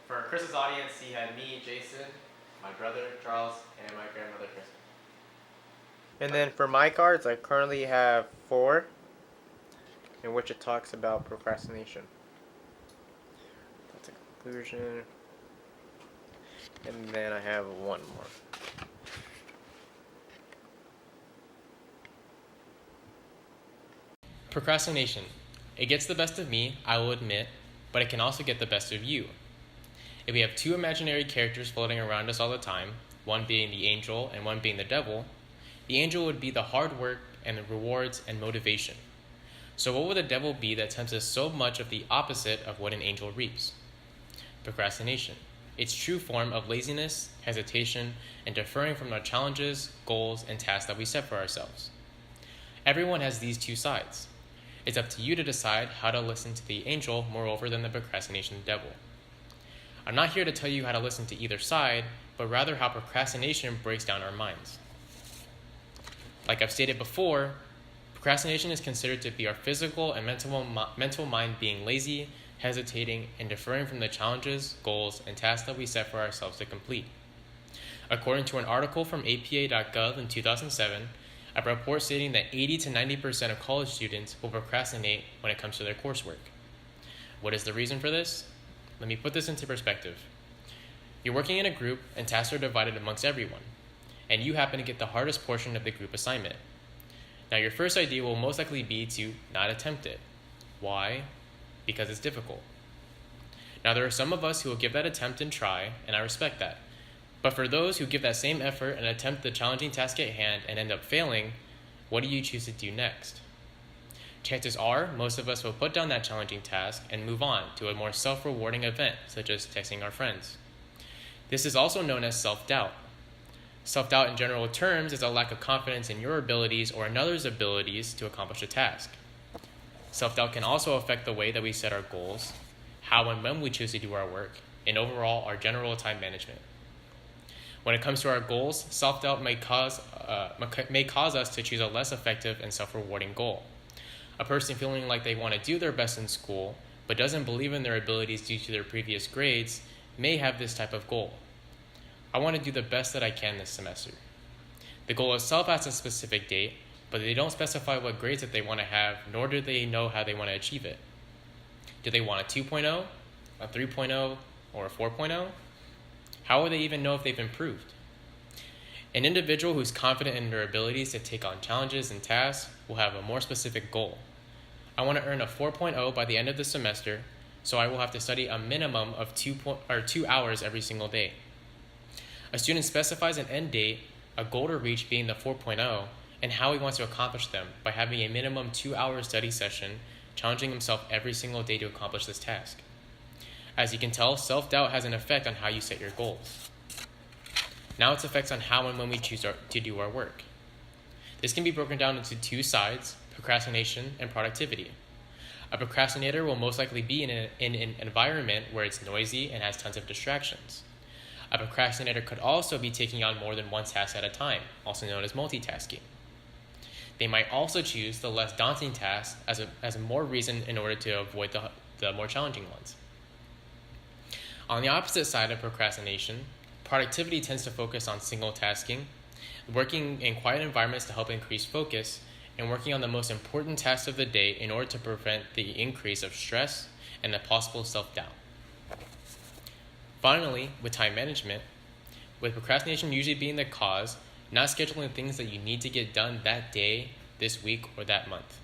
For Chris's audience, he had me, Jason, my brother, Charles, and my grandmother, Kristen. And then for my cards, I currently have 4, in which it talks about procrastination. That's a conclusion. And then I have 1 more. Procrastination. It gets the best of me, I will admit, but it can also get the best of you. If we have 2 imaginary characters floating around us all the time, one being the angel and one being the devil, the angel would be the hard work and the rewards and motivation. So what would the devil be that tempts us so much of the opposite of what an angel reaps? Procrastination. Its true form of laziness, hesitation, and deferring from our challenges, goals, and tasks that we set for ourselves. Everyone has these 2 sides. It's up to you to decide how to listen to the angel moreover than the procrastination devil. I'm not here to tell you how to listen to either side, but rather how procrastination breaks down our minds. Like I've stated before, procrastination is considered to be our physical and mental mind being lazy, hesitating, and deferring from the challenges, goals, and tasks that we set for ourselves to complete. According to an article from APA.gov in 2007, a report stating that 80 to 90% of college students will procrastinate when it comes to their coursework. What is the reason for this? Let me put this into perspective. You're working in a group and tasks are divided amongst everyone, and you happen to get the hardest portion of the group assignment. Now your first idea will most likely be to not attempt it. Why? Because it's difficult. Now there are some of us who will give that attempt and try, and I respect that. But for those who give that same effort and attempt the challenging task at hand and end up failing, what do you choose to do next? Chances are, most of us will put down that challenging task and move on to a more self-rewarding event, such as texting our friends. This is also known as self-doubt. Self-doubt in general terms is a lack of confidence in your abilities or another's abilities to accomplish a task. Self-doubt can also affect the way that we set our goals, how and when we choose to do our work, and overall our general time management. When it comes to our goals, self-doubt may cause us to choose a less effective and self-rewarding goal. A person feeling like they want to do their best in school, but doesn't believe in their abilities due to their previous grades, may have this type of goal. I want to do the best that I can this semester. The goal itself has a specific date, but they don't specify what grades that they want to have, nor do they know how they want to achieve it. Do they want a 2.0, a 3.0, or a 4.0? How will they even know if they've improved? An individual who's confident in their abilities to take on challenges and tasks will have a more specific goal. I want to earn a 4.0 by the end of the semester, so I will have to study a minimum of 2 hours every single day. A student specifies an end date, a goal to reach being the 4.0, and how he wants to accomplish them by having a minimum 2-hour study session, challenging himself every single day to accomplish this task. As you can tell, self-doubt has an effect on how you set your goals. Now its effects on how and when we choose to do our work. This can be broken down into 2 sides, procrastination and productivity. A procrastinator will most likely be in an environment where it's noisy and has tons of distractions. A procrastinator could also be taking on more than one task at a time, also known as multitasking. They might also choose the less daunting tasks as a more reason in order to avoid the more challenging ones. On the opposite side of procrastination, productivity tends to focus on single tasking, working in quiet environments to help increase focus, and working on the most important tasks of the day in order to prevent the increase of stress and the possible self-doubt. Finally, with time management, with procrastination usually being the cause, not scheduling things that you need to get done that day, this week, or that month.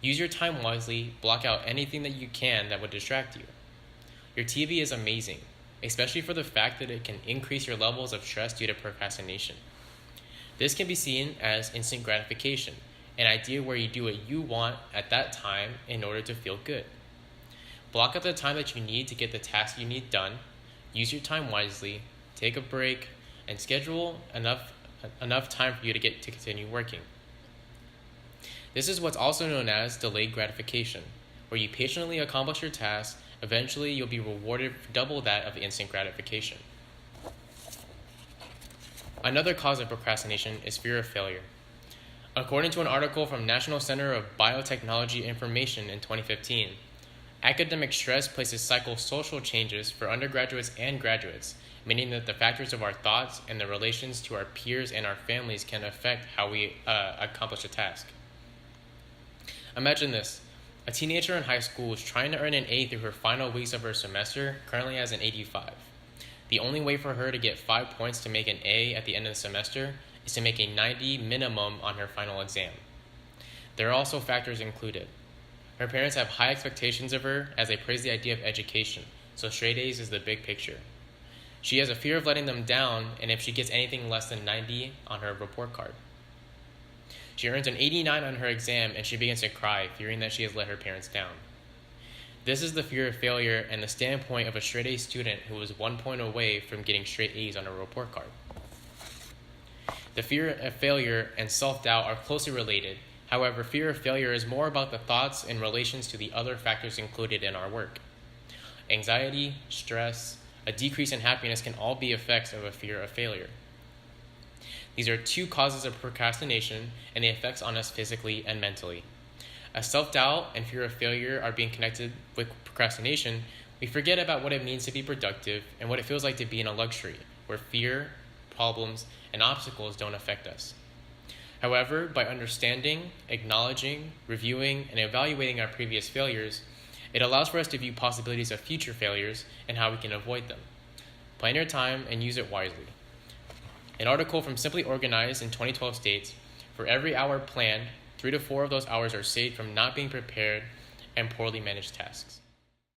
Use your time wisely, block out anything that you can that would distract you. Your TV is amazing, especially for the fact that it can increase your levels of stress due to procrastination. This can be seen as instant gratification, an idea where you do what you want at that time in order to feel good. Block out the time that you need to get the task you need done, use your time wisely, take a break, and schedule enough time for you to continue working. This is what's also known as delayed gratification, where you patiently accomplish your task. Eventually, you'll be rewarded for double that of instant gratification. Another cause of procrastination is fear of failure. According to an article from National Center of Biotechnology Information in 2015, Academic stress places psychosocial changes for undergraduates and graduates, meaning that the factors of our thoughts and the relations to our peers and our families can affect how we accomplish a task. Imagine this. A teenager in high school is trying to earn an A through her final weeks of her semester, currently has an 85. The only way for her to get 5 points to make an A at the end of the semester is to make a 90 minimum on her final exam. There are also factors included. Her parents have high expectations of her as they praise the idea of education, so straight A's is the big picture. She has a fear of letting them down, and if she gets anything less than 90 on her report card. She earns an 89 on her exam, and she begins to cry, fearing that she has let her parents down. This is the fear of failure and the standpoint of a straight A student who is 1 point away from getting straight A's on a report card. The fear of failure and self-doubt are closely related. However, fear of failure is more about the thoughts in relations to the other factors included in our work. Anxiety, stress, a decrease in happiness can all be effects of a fear of failure. These are two causes of procrastination and the effects on us physically and mentally. As self-doubt and fear of failure are being connected with procrastination, we forget about what it means to be productive and what it feels like to be in a luxury, where fear, problems, and obstacles don't affect us. However, by understanding, acknowledging, reviewing, and evaluating our previous failures, it allows for us to view possibilities of future failures and how we can avoid them. Plan your time and use it wisely. An article from Simply Organized in 2012 states, for every hour planned, 3 to 4 of those hours are saved from not being prepared and poorly managed tasks.